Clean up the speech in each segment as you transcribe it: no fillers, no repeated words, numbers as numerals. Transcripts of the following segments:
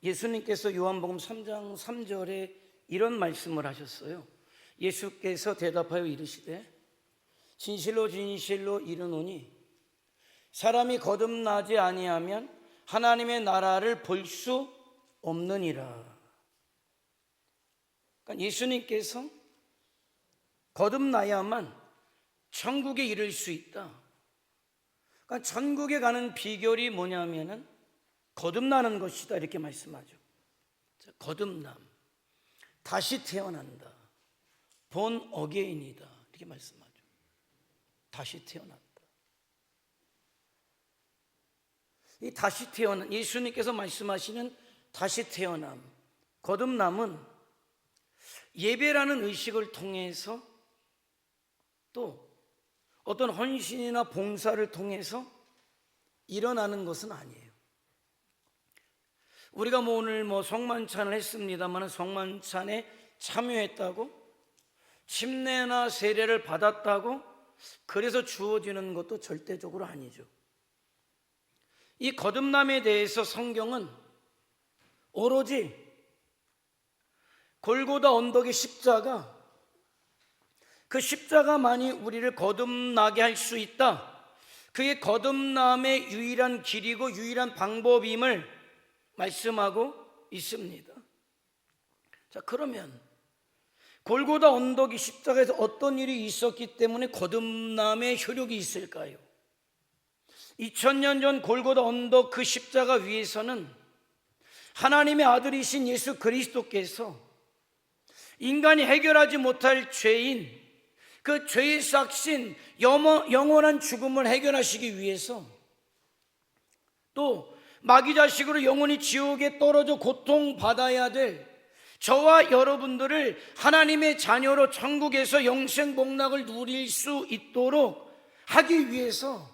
예수님께서 요한복음 3장 3절에 이런 말씀을 하셨어요. 예수께서 대답하여 이르시되 진실로 진실로 이르노니 사람이 거듭나지 아니하면 하나님의 나라를 볼 수 없느니라. 그러니까 예수님께서 거듭나야만 천국에 이를 수 있다. 그러니까 천국에 가는 비결이 뭐냐면은 거듭나는 것이다, 이렇게 말씀하죠. 거듭남, 다시 태어난다, 본 어게인이다, 이렇게 말씀하죠. 다시 태어난다. 이 다시 태어난, 예수님께서 말씀하시는 다시 태어남, 거듭남은 예배라는 의식을 통해서 또 어떤 헌신이나 봉사를 통해서 일어나는 것은 아니에요. 우리가 오늘 성만찬을 했습니다만 성만찬에 참여했다고, 침례나 세례를 받았다고 그래서 주어지는 것도 절대적으로 아니죠. 이 거듭남에 대해서 성경은 오로지 골고다 언덕의 십자가, 그 십자가만이 우리를 거듭나게 할 수 있다, 그게 거듭남의 유일한 길이고 유일한 방법임을 말씀하고 있습니다. 자, 그러면 골고다 언덕이 십자가에서 어떤 일이 있었기 때문에 거듭남의 효력이 있을까요? 2000년 전 골고다 언덕 그 십자가 위에서는 하나님의 아들이신 예수 그리스도께서 인간이 해결하지 못할 죄인, 그 죄의 삭신 영원한 죽음을 해결하시기 위해서, 또 마귀 자식으로 영원히 지옥에 떨어져 고통받아야 될 저와 여러분들을 하나님의 자녀로 천국에서 영생 복락을 누릴 수 있도록 하기 위해서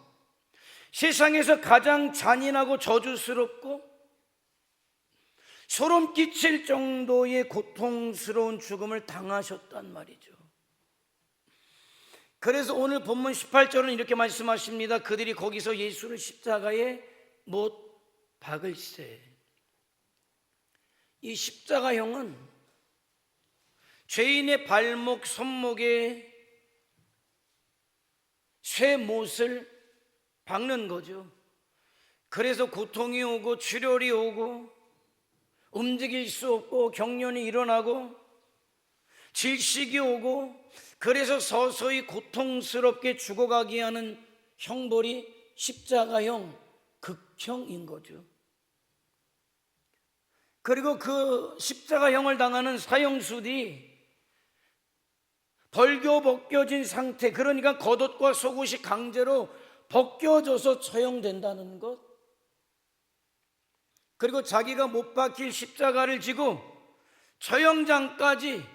세상에서 가장 잔인하고 저주스럽고 소름 끼칠 정도의 고통스러운 죽음을 당하셨단 말이죠. 그래서 오늘 본문 18절은 이렇게 말씀하십니다. 그들이 거기서 예수를 십자가에 못 박을세. 이 십자가형은 죄인의 발목, 손목에 쇠못을 박는 거죠. 그래서 고통이 오고 출혈이 오고 움직일 수 없고 경련이 일어나고 질식이 오고, 그래서 서서히 고통스럽게 죽어가게 하는 형벌이 십자가형, 극형인 거죠. 그리고 그 십자가형을 당하는 사형수들이 벗겨진 상태, 그러니까 겉옷과 속옷이 강제로 벗겨져서 처형된다는 것, 그리고 자기가 못 박힐 십자가를 지고 처형장까지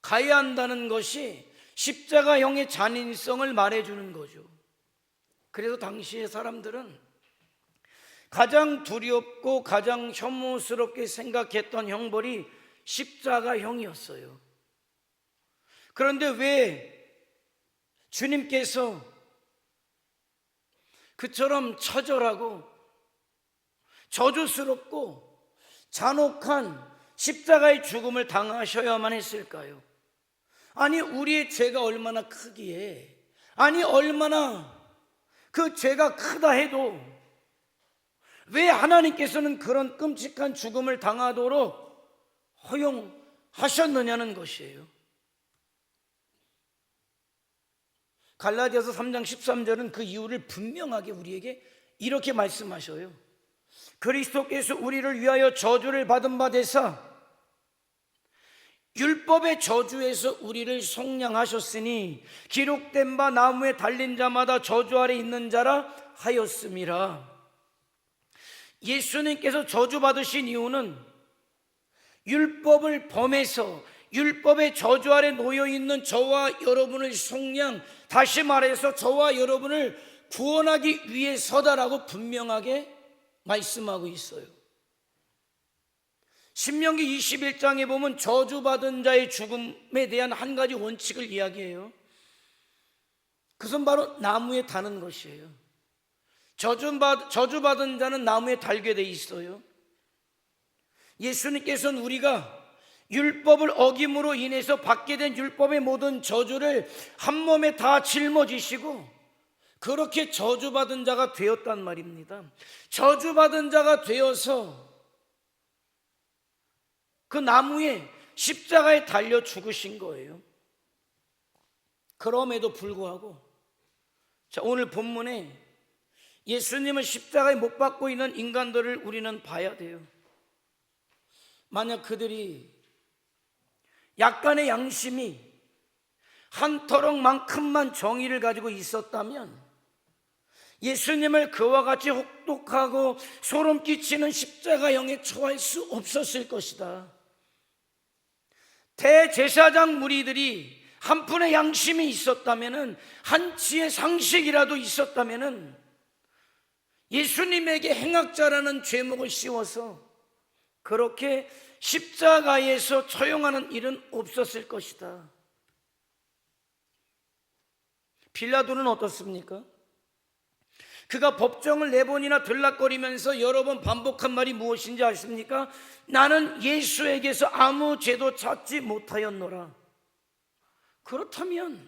가야 한다는 것이 십자가형의 잔인성을 말해주는 거죠. 그래서 당시의 사람들은 가장 두렵고 가장 혐오스럽게 생각했던 형벌이 십자가형이었어요. 그런데 왜 주님께서 그처럼 처절하고 저주스럽고 잔혹한 십자가의 죽음을 당하셔야만 했을까요? 아니, 우리의 죄가 얼마나 크기에, 아니 얼마나 그 죄가 크다 해도 왜 하나님께서는 그런 끔찍한 죽음을 당하도록 허용하셨느냐는 것이에요. 갈라디아서 3장 13절은 그 이유를 분명하게 우리에게 이렇게 말씀하셔요. 그리스도께서 우리를 위하여 저주를 받은 바 되사 율법의 저주에서 우리를 속량하셨으니 기록된 바 나무에 달린 자마다 저주 아래 있는 자라 하였음이라. 예수님께서 저주받으신 이유는 율법을 범해서 율법의 저주 아래 놓여있는 저와 여러분을 속량, 다시 말해서 저와 여러분을 구원하기 위해서다라고 분명하게 말씀하고 있어요. 신명기 21장에 보면 저주받은 자의 죽음에 대한 한 가지 원칙을 이야기해요. 그것은 바로 나무에 다는 것이에요. 저주받은 자는 나무에 달게 돼 있어요. 예수님께서는 우리가 율법을 어김으로 인해서 받게 된 율법의 모든 저주를 한 몸에 다 짊어지시고 그렇게 저주받은 자가 되었단 말입니다. 저주받은 자가 되어서 그 나무에 십자가에 달려 죽으신 거예요. 그럼에도 불구하고 오늘 본문에 예수님을 십자가에 못 박고 있는 인간들을 우리는 봐야 돼요. 만약 그들이 약간의 양심이 한 터럭만큼만 정의를 가지고 있었다면 예수님을 그와 같이 혹독하고 소름 끼치는 십자가형에 처할 수 없었을 것이다. 대제사장 무리들이 한 푼의 양심이 있었다면, 한치의 상식이라도 있었다면 예수님에게 행악자라는 죄목을 씌워서 그렇게 십자가에서 처형하는 일은 없었을 것이다. 빌라도는 어떻습니까? 그가 법정을 4번이나 들락거리면서 여러 번 반복한 말이 무엇인지 아십니까? 나는 예수에게서 아무 죄도 찾지 못하였노라. 그렇다면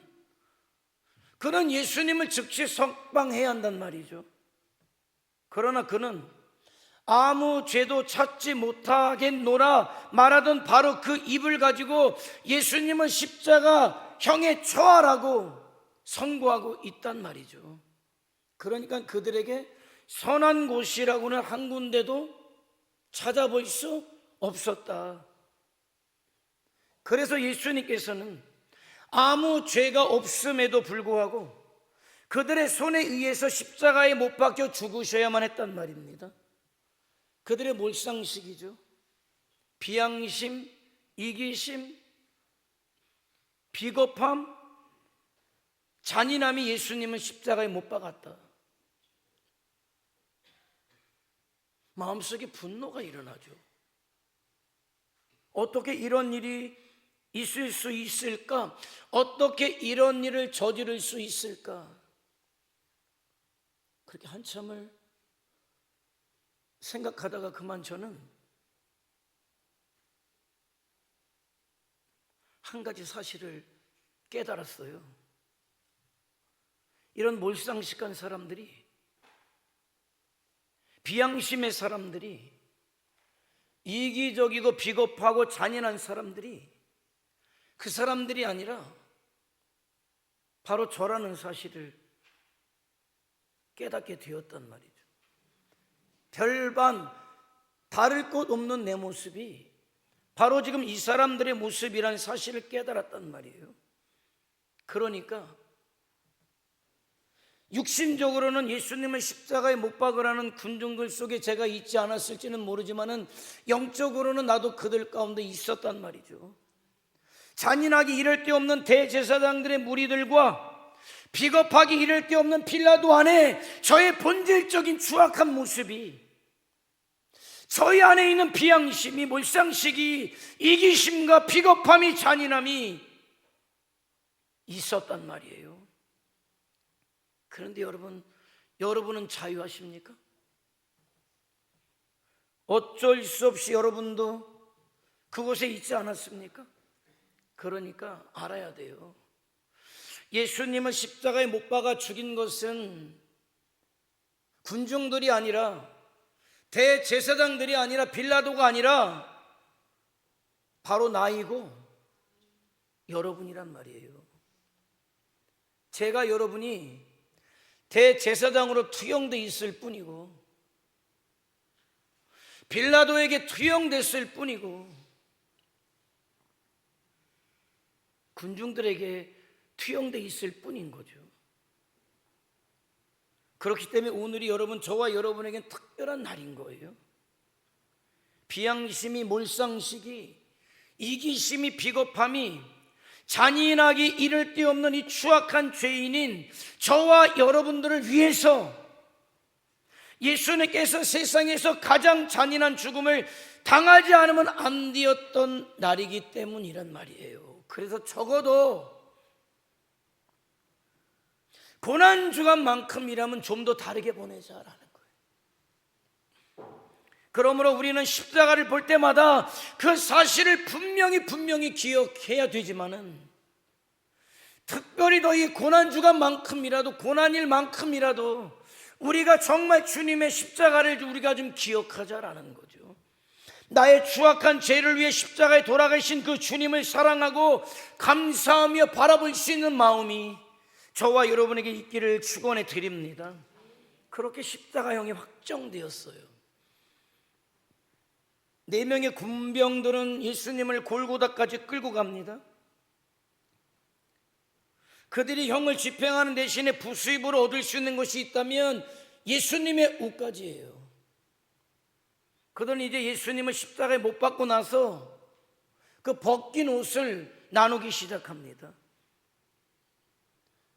그는 예수님을 즉시 석방해야 한단 말이죠. 그러나 그는 아무 죄도 찾지 못하겠노라 말하던 바로 그 입을 가지고 예수님은 십자가형에 처하라고 선고하고 있단 말이죠. 그러니까 그들에게 선한 곳이라고는 한 군데도 찾아볼 수 없었다. 그래서 예수님께서는 아무 죄가 없음에도 불구하고 그들의 손에 의해서 십자가에 못 박혀 죽으셔야만 했단 말입니다. 그들의 몰상식이죠. 비양심, 이기심, 비겁함, 잔인함이 예수님은 십자가에 못 박았다. 마음속에 분노가 일어나죠. 어떻게 이런 일이 있을 수 있을까? 어떻게 이런 일을 저지를 수 있을까? 그렇게 한참을 생각하다가 그만 저는 한 가지 사실을 깨달았어요. 이런 몰상식한 사람들이, 비양심의 사람들이, 이기적이고 비겁하고 잔인한 사람들이 그 사람들이 아니라 바로 저라는 사실을 깨닫게 되었단 말이죠. 별반 다를 것 없는 내 모습이 바로 지금 이 사람들의 모습이라는 사실을 깨달았단 말이에요. 그러니까 육신적으로는 예수님을 십자가에 못 박으라는 군중들 속에 제가 있지 않았을지는 모르지만은 영적으로는 나도 그들 가운데 있었단 말이죠. 잔인하게 이를 데 없는 대제사장들의 무리들과 비겁하게 이를 데 없는 빌라도 안에 저의 본질적인 추악한 모습이, 저희 안에 있는 비양심이, 몰상식이, 이기심과 비겁함이, 잔인함이 있었단 말이에요. 그런데 여러분은 자유하십니까? 어쩔 수 없이 여러분도 그곳에 있지 않았습니까? 그러니까 알아야 돼요. 예수님을 십자가에 못 박아 죽인 것은 군중들이 아니라, 대제사장들이 아니라, 빌라도가 아니라 바로 나이고 여러분이란 말이에요. 제가 여러분이 대제사장으로 투영돼 있을 뿐이고, 빌라도에게 투영됐을 뿐이고, 군중들에게 투영돼 있을 뿐인 거죠. 그렇기 때문에 오늘이 저와 여러분에게는 특별한 날인 거예요. 비양심이, 몰상식이, 이기심이, 비겁함이, 잔인하기 이를 데 없는 이 추악한 죄인인 저와 여러분들을 위해서 예수님께서 세상에서 가장 잔인한 죽음을 당하지 않으면 안 되었던 날이기 때문이란 말이에요. 그래서 적어도 고난주간만큼이라면 좀 더 다르게 보내자라는 거예요. 그러므로 우리는 십자가를 볼 때마다 그 사실을 분명히 기억해야 되지만은, 특별히 너희 고난주간만큼이라도, 고난일만큼이라도 우리가 정말 주님의 십자가를 우리가 좀 기억하자라는 거죠. 나의 추악한 죄를 위해 십자가에 돌아가신 그 주님을 사랑하고 감사하며 바라볼 수 있는 마음이 저와 여러분에게 있기를 축원해 드립니다. 그렇게 십자가형이 확정되었어요. 4명의 군병들은 예수님을 골고다까지 끌고 갑니다. 그들이 형을 집행하는 대신에 부수입으로 얻을 수 있는 것이 있다면 예수님의 옷가지예요. 그들은 이제 예수님을 십자가에 못 박고 나서 그 벗긴 옷을 나누기 시작합니다.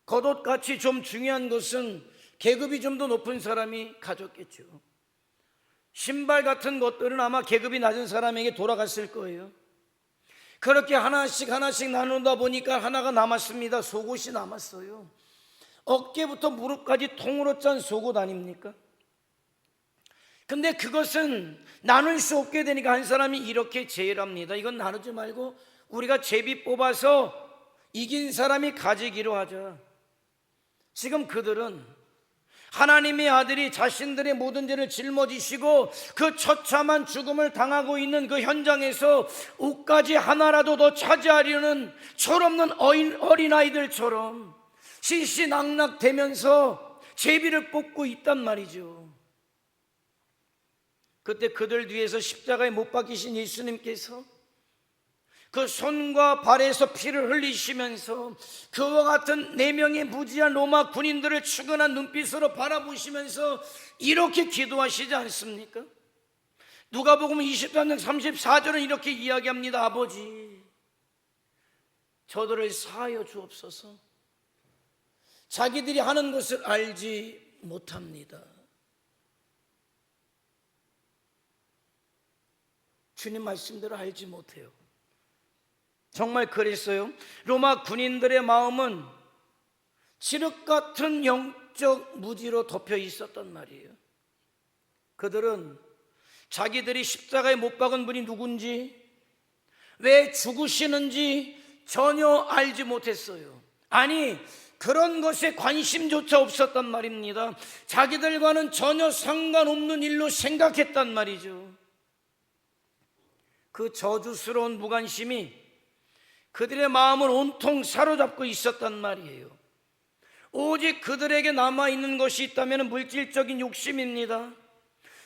겉옷같이 좀 중요한 것은 계급이 좀 더 높은 사람이 가졌겠죠. 신발 같은 것들은 아마 계급이 낮은 사람에게 돌아갔을 거예요. 그렇게 하나씩 나누다 보니까 하나가 남았습니다. 속옷이 남았어요. 어깨부터 무릎까지 통으로 짠 속옷 아닙니까? 근데 그것은 나눌 수 없게 되니까 한 사람이 이렇게 제의합니다. 이건 나누지 말고 우리가 제비 뽑아서 이긴 사람이 가지기로 하자. 지금 그들은 하나님의 아들이 자신들의 모든 죄를 짊어지시고 그 처참한 죽음을 당하고 있는 그 현장에서 옷가지 하나라도 더 차지하려는 철없는 어린아이들처럼 시시낙낙대면서 제비를 뽑고 있단 말이죠. 그때 그들 뒤에서 십자가에 못 박히신 예수님께서 그 손과 발에서 피를 흘리시면서 그와 같은 4명의 무지한 로마 군인들을 측은한 눈빛으로 바라보시면서 이렇게 기도하시지 않습니까? 누가복음 23장 34절은 이렇게 이야기합니다. 아버지, 저들을 사하여 주옵소서. 자기들이 하는 것을 알지 못합니다. 주님 말씀대로 알지 못해요. 정말 그랬어요. 로마 군인들의 마음은 칠흑 같은 영적 무지로 덮여 있었단 말이에요. 그들은 자기들이 십자가에 못 박은 분이 누군지, 왜 죽으시는지 전혀 알지 못했어요. 아니, 그런 것에 관심조차 없었단 말입니다. 자기들과는 전혀 상관없는 일로 생각했단 말이죠. 그 저주스러운 무관심이 그들의 마음을 온통 사로잡고 있었단 말이에요. 오직 그들에게 남아있는 것이 있다면 물질적인 욕심입니다.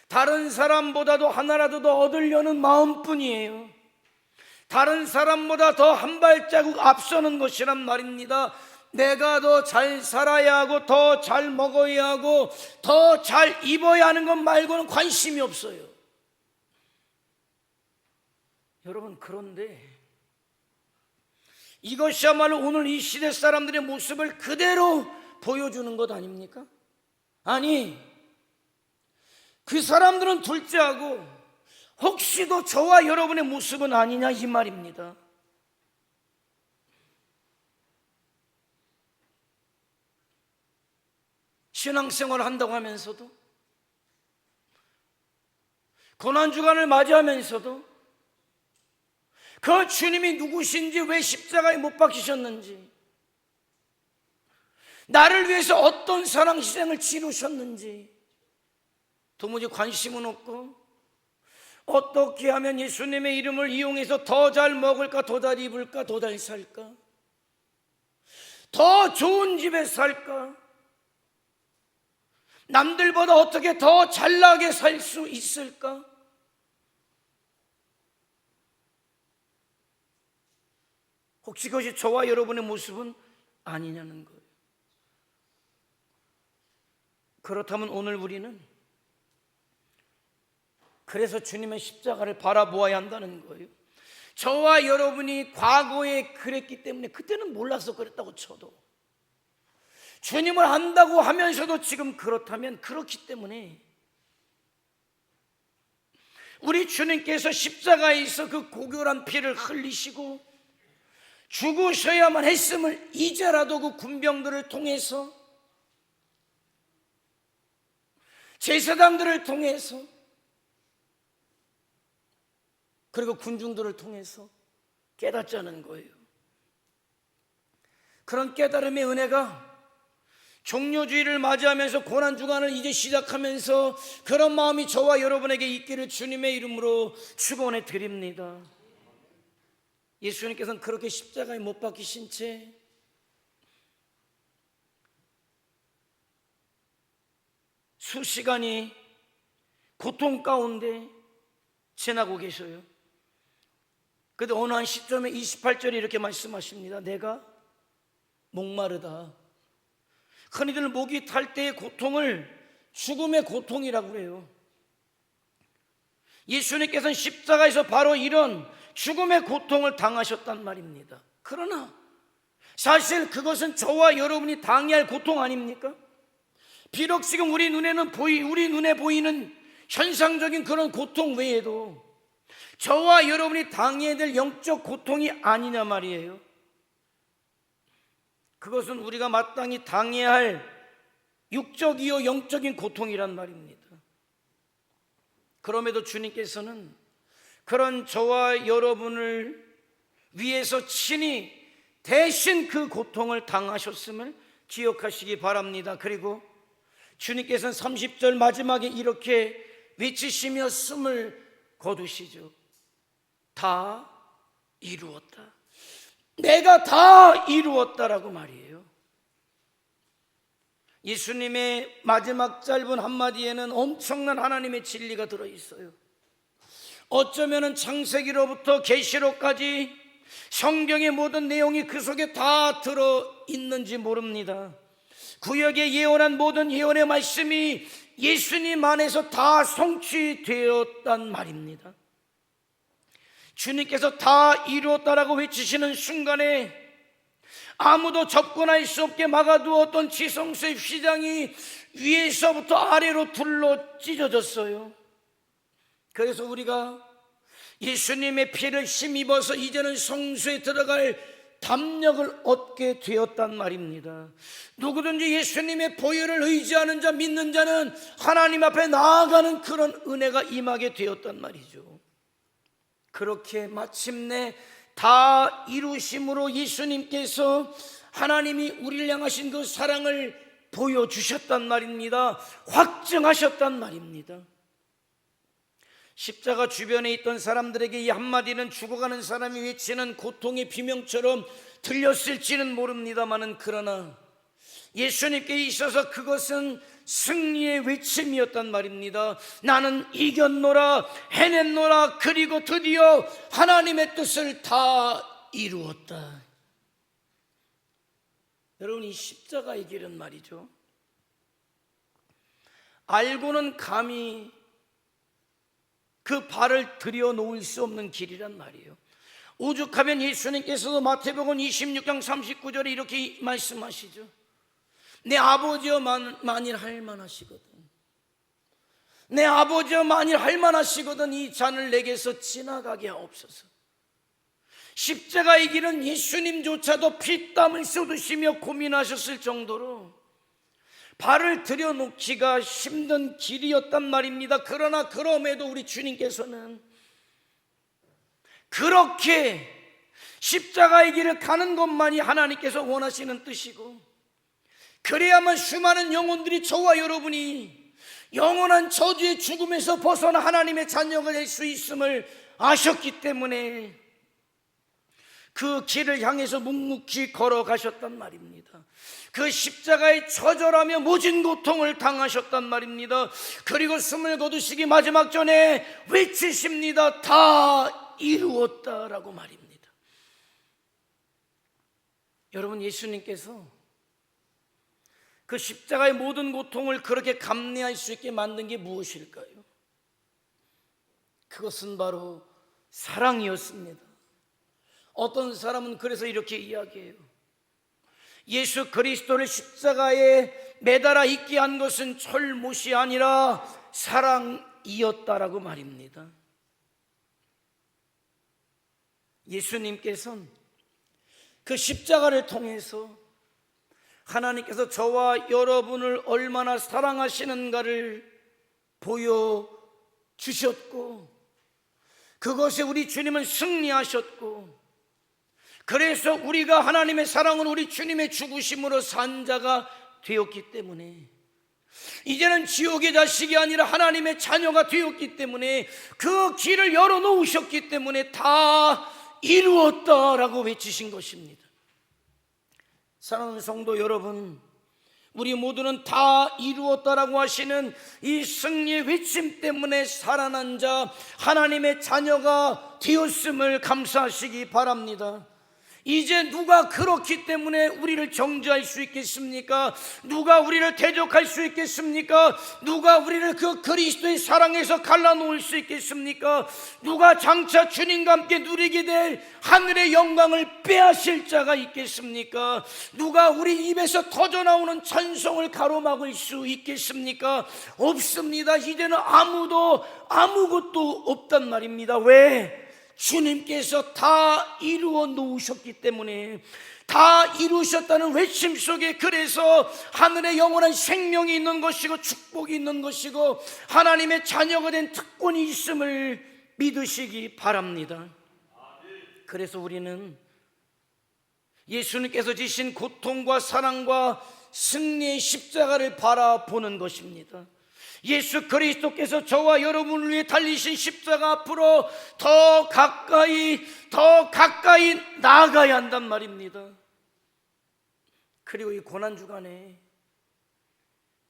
다른 사람보다도 하나라도 더 얻으려는 마음뿐이에요. 다른 사람보다 더 한 발자국 앞서는 것이란 말입니다. 내가 더 잘 살아야 하고 더 잘 먹어야 하고 더 잘 입어야 하는 것 말고는 관심이 없어요. 여러분, 그런데 이것이야말로 오늘 이 시대 사람들의 모습을 그대로 보여주는 것 아닙니까? 아니, 그 사람들은 둘째하고 혹시도 저와 여러분의 모습은 아니냐 이 말입니다. 신앙생활을 한다고 하면서도, 고난주간을 맞이하면서도 그 주님이 누구신지, 왜 십자가에 못 박히셨는지, 나를 위해서 어떤 사랑 희생을 치르셨는지 도무지 관심은 없고, 어떻게 하면 예수님의 이름을 이용해서 더 잘 먹을까, 더 잘 입을까, 더 잘 살까, 더 좋은 집에 살까, 남들보다 어떻게 더 잘나게 살 수 있을까, 혹시 그것이 저와 여러분의 모습은 아니냐는 거예요. 그렇다면 오늘 우리는 그래서 주님의 십자가를 바라보아야 한다는 거예요. 저와 여러분이 과거에 그랬기 때문에, 그때는 몰라서 그랬다고 쳐도, 주님을 안다고 하면서도 지금 그렇다면, 그렇기 때문에 우리 주님께서 십자가에서 그 고결한 피를 흘리시고 죽으셔야만 했음을 이제라도 그 군병들을 통해서, 제사장들을 통해서, 그리고 군중들을 통해서 깨닫자는 거예요. 그런 깨달음의 은혜가 종료주의를 맞이하면서 고난주간을 이제 시작하면서 그런 마음이 저와 여러분에게 있기를 주님의 이름으로 축원해 드립니다. 예수님께서는 그렇게 십자가에 못 박히신 채 수시간이 고통 가운데 지나고 계셔요. 그런데 어느 한 시점에 28절에 이렇게 말씀하십니다. 내가 목마르다. 흔히들 목이 탈 때의 고통을 죽음의 고통이라고 해요. 예수님께서는 십자가에서 바로 이런 죽음의 고통을 당하셨단 말입니다. 그러나 사실 그것은 저와 여러분이 당해야 할 고통 아닙니까? 비록 지금 우리 눈에 보이는 현상적인 그런 고통 외에도 저와 여러분이 당해야 될 영적 고통이 아니냐 말이에요. 그것은 우리가 마땅히 당해야 할 육적이요 영적인 고통이란 말입니다. 그럼에도 주님께서는 그런 저와 여러분을 위해서 친히 대신 그 고통을 당하셨음을 기억하시기 바랍니다. 그리고 주님께서는 30절 마지막에 이렇게 외치시며 숨을 거두시죠. 다 이루었다. 내가 다 이루었다라고 말이에요. 예수님의 마지막 짧은 한마디에는 엄청난 하나님의 진리가 들어있어요. 어쩌면 창세기로부터 계시록까지 성경의 모든 내용이 그 속에 다 들어있는지 모릅니다. 구약에 예언한 모든 예언의 말씀이 예수님 안에서 다 성취되었단 말입니다. 주님께서 다 이루었다라고 외치시는 순간에 아무도 접근할 수 없게 막아두었던 지성소의 휘장이 위에서부터 아래로 둘러 찢어졌어요. 그래서 우리가 예수님의 피를 힘입어서 이제는 성소에 들어갈 담력을 얻게 되었단 말입니다. 누구든지 예수님의 보혈을 의지하는 자, 믿는 자는 하나님 앞에 나아가는 그런 은혜가 임하게 되었단 말이죠. 그렇게 마침내 다 이루심으로 예수님께서 하나님이 우리를 향하신 그 사랑을 보여주셨단 말입니다. 확증하셨단 말입니다. 십자가 주변에 있던 사람들에게 이 한마디는 죽어가는 사람이 외치는 고통의 비명처럼 들렸을지는 모릅니다마는, 그러나 예수님께 있어서 그것은 승리의 외침이었단 말입니다. 나는 이겼노라, 해냈노라, 그리고 드디어 하나님의 뜻을 다 이루었다. 여러분, 이 십자가의 길은 말이죠, 알고는 감히 그 발을 들여놓을 수 없는 길이란 말이에요. 오죽하면 예수님께서도 마태복음 26장 39절에 이렇게 말씀하시죠. 내 아버지여 만일 할만하시거든, 내 아버지여 만일 할만하시거든 이 잔을 내게서 지나가게 하옵소서. 십자가의 길은 예수님조차도 피땀을 쏟으시며 고민하셨을 정도로 발을 들여놓기가 힘든 길이었단 말입니다. 그러나 그럼에도 우리 주님께서는 그렇게 십자가의 길을 가는 것만이 하나님께서 원하시는 뜻이고, 그래야만 수많은 영혼들이, 저와 여러분이 영원한 저주의 죽음에서 벗어나 하나님의 자녀가 될 수 있음을 아셨기 때문에 그 길을 향해서 묵묵히 걸어가셨단 말입니다. 그 십자가에 처절하며 모진 고통을 당하셨단 말입니다. 그리고 숨을 거두시기 마지막 전에 외치십니다. 다 이루었다라고 말입니다. 여러분, 예수님께서 그 십자가의 모든 고통을 그렇게 감내할 수 있게 만든 게 무엇일까요? 그것은 바로 사랑이었습니다. 어떤 사람은 그래서 이렇게 이야기해요. 예수 그리스도를 십자가에 매달아 있게 한 것은 철못이 아니라 사랑이었다라고 말입니다. 예수님께서는 그 십자가를 통해서 하나님께서 저와 여러분을 얼마나 사랑하시는가를 보여주셨고, 그것에 우리 주님은 승리하셨고, 그래서 우리가 하나님의 사랑은 우리 주님의 죽으심으로 산 자가 되었기 때문에, 이제는 지옥의 자식이 아니라 하나님의 자녀가 되었기 때문에, 그 길을 열어놓으셨기 때문에 다 이루었다라고 외치신 것입니다. 사랑하는 성도 여러분, 우리 모두는 다 이루었다라고 하시는 이 승리의 외침 때문에 살아난 자, 하나님의 자녀가 되었음을 감사하시기 바랍니다. 이제 누가 그렇기 때문에 우리를 정죄할 수 있겠습니까? 누가 우리를 대적할 수 있겠습니까? 누가 우리를 그 그리스도의 사랑에서 갈라놓을 수 있겠습니까? 누가 장차 주님과 함께 누리게 될 하늘의 영광을 빼앗을 자가 있겠습니까? 누가 우리 입에서 터져나오는 찬송을 가로막을 수 있겠습니까? 없습니다. 이제는 아무것도 없단 말입니다. 왜? 주님께서 다 이루어 놓으셨기 때문에, 다 이루셨다는 외침 속에, 그래서 하늘에 영원한 생명이 있는 것이고 축복이 있는 것이고 하나님의 자녀가 된 특권이 있음을 믿으시기 바랍니다. 그래서 우리는 예수님께서 지신 고통과 사랑과 승리의 십자가를 바라보는 것입니다. 예수 그리스도께서 저와 여러분을 위해 달리신 십자가 앞으로 더 가까이 나아가야 한단 말입니다. 그리고 이 고난주간에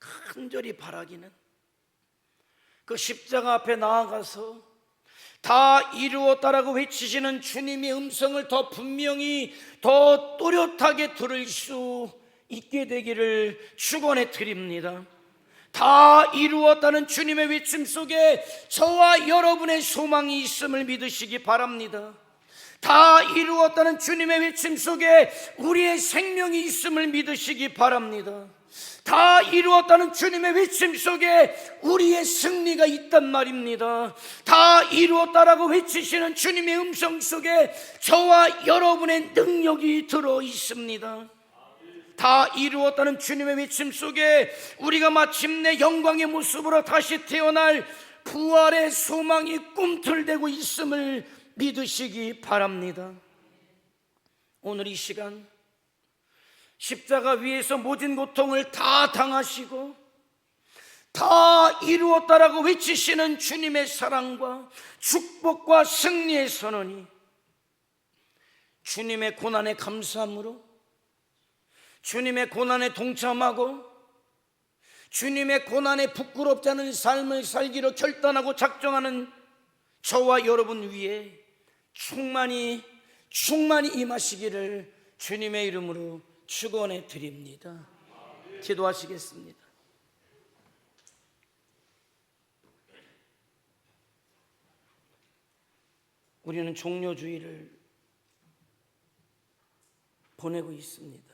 간절히 바라기는, 그 십자가 앞에 나아가서 다 이루었다라고 외치시는 주님의 음성을 더 분명히, 더 또렷하게 들을 수 있게 되기를 축원해 드립니다. 다 이루었다는 주님의 외침 속에 저와 여러분의 소망이 있음을 믿으시기 바랍니다. 다 이루었다는 주님의 외침 속에 우리의 생명이 있음을 믿으시기 바랍니다. 다 이루었다는 주님의 외침 속에 우리의 승리가 있단 말입니다. 다 이루었다라고 외치시는 주님의 음성 속에 저와 여러분의 능력이 들어 있습니다. 다 이루었다는 주님의 외침 속에 우리가 마침내 영광의 모습으로 다시 태어날 부활의 소망이 꿈틀대고 있음을 믿으시기 바랍니다. 오늘 이 시간 십자가 위에서 모든 고통을 다 당하시고 다 이루었다라고 외치시는 주님의 사랑과 축복과 승리의 선언이 주님의 고난에 감사함으로, 주님의 고난에 동참하고 주님의 고난에 부끄럽지 않은 삶을 살기로 결단하고 작정하는 저와 여러분 위에 충만히 임하시기를 주님의 이름으로 축원해 드립니다. 기도하시겠습니다. 우리는 종료주의를 보내고 있습니다.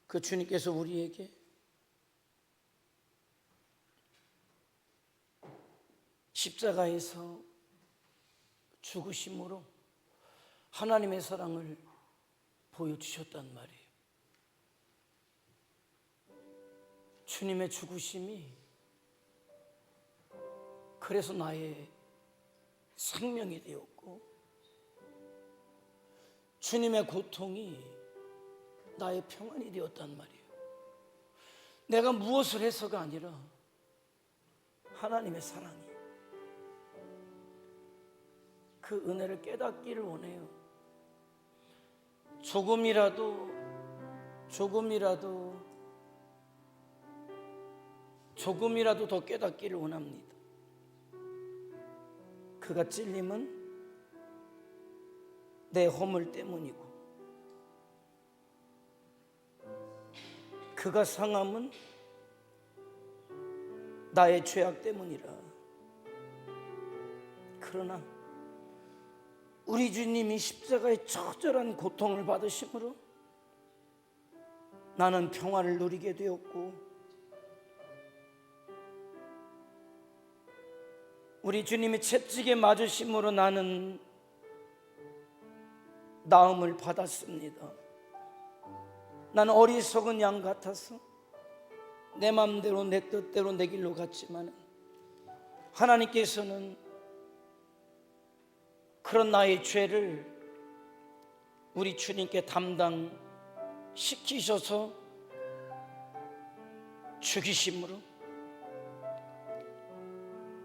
그 주님께서 우리에게 십자가에서 죽으심으로 하나님의 사랑을 보여주셨단 말이에요. 주님의 죽으심이 그래서 나의 생명이 되었고, 주님의 고통이 나의 평안이 되었단 말이에요. 내가 무엇을 해서가 아니라 하나님의 사랑이, 그 은혜를 깨닫기를 원해요. 조금이라도 더 깨닫기를 원합니다. 그가 찔림은 내 허물 때문이고, 그가 상함은 나의 죄악 때문이라. 그러나 우리 주님이 십자가의 처절한 고통을 받으심으로 나는 평화를 누리게 되었고, 우리 주님이 채찍에 맞으심으로 나는 나음을 받았습니다. 나는 어리석은 양 같아서 내 맘대로 내 뜻대로 내 길로 갔지만 하나님께서는 그런 나의 죄를 우리 주님께 담당시키셔서 죽이심으로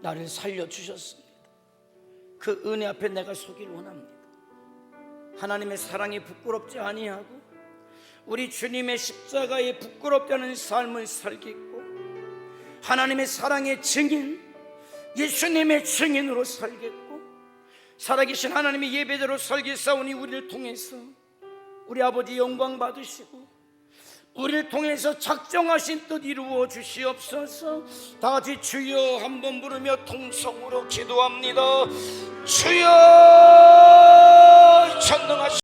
나를 살려주셨습니다. 그 은혜 앞에 내가 서길 원합니다. 하나님의 사랑이 부끄럽지 아니하고 우리 주님의 십자가에 부끄럽지 않은 삶을 살겠고 하나님의 사랑의 증인, 예수님의 증인으로 살겠고 살아계신 하나님의 예배대로 살겠사오니 우리를 통해서 우리 아버지 영광 받으시고 우리를 통해서 작정하신 뜻 이루어 주시옵소서. 다 같이 주여 한번 부르며 통성으로 기도합니다. 주여 전능하신